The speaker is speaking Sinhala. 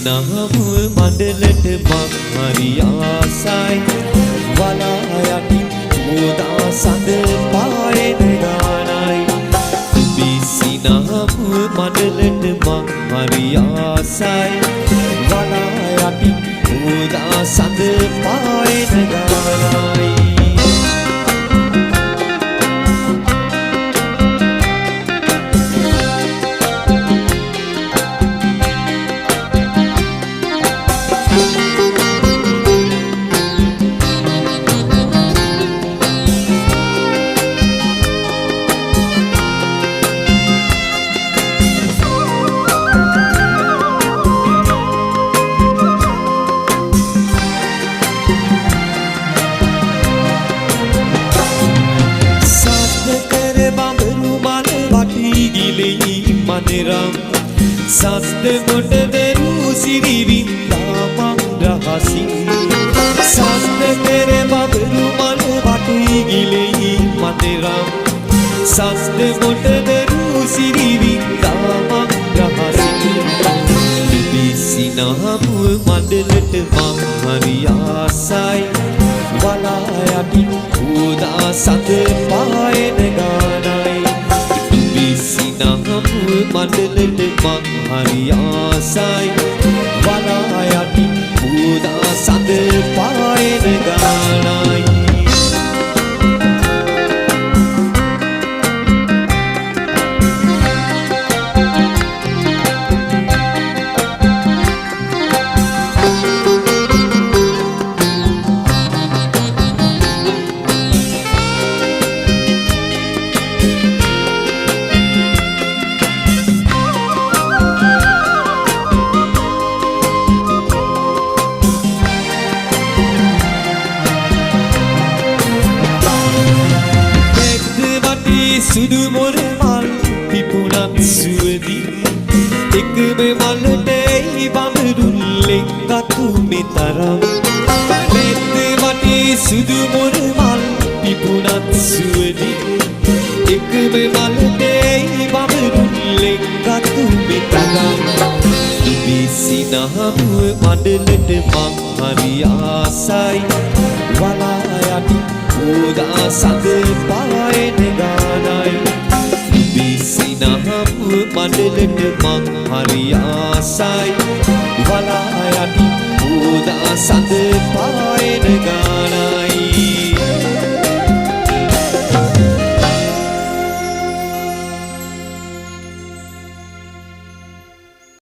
සිනහව මඩලට මං හරි ආසයි වලා යටි උදා සඳ පායන ගානයි ඔබේ සිනහව මඩලට මං හරි ආසයි වලා යටි උදා සඳ පායන ගානයි සත්‍ය කොට දරු සිරි වින්දා මං රහසින් සත්‍ය පෙර බබරු මන වටි ගිලෙහි මතරම් සත්‍ය කොට දරු සිරි වින්දා මං රහසින් සිනහව මඩලට මං හරි ආසයි වලා යටි උදා සඳ පායන ගානයි සිනහව මඩලට මං හරි ආසයි වලා යටි උදා සඳ පායන ගානයි සුදු මොර මල් පිපුණත් සුවදින් එකම මලටයි බඹරුල්ලෙන් ගතු මෙතරම් මෙත් වටේ සුදු මොර මල් පිපුණත් සුවදින් එකම මලටයි බඹරුල්ලෙන් ගතු මෙතරම් ඔබේ සිනහව මඩලට මං හරි ආසයි වලා යටි උදා සඳ පායන ගානයි ඔබේ සිනහව මඩලට මං හරි ආසයි වලා යටි උදා සඳ පායන ගානයි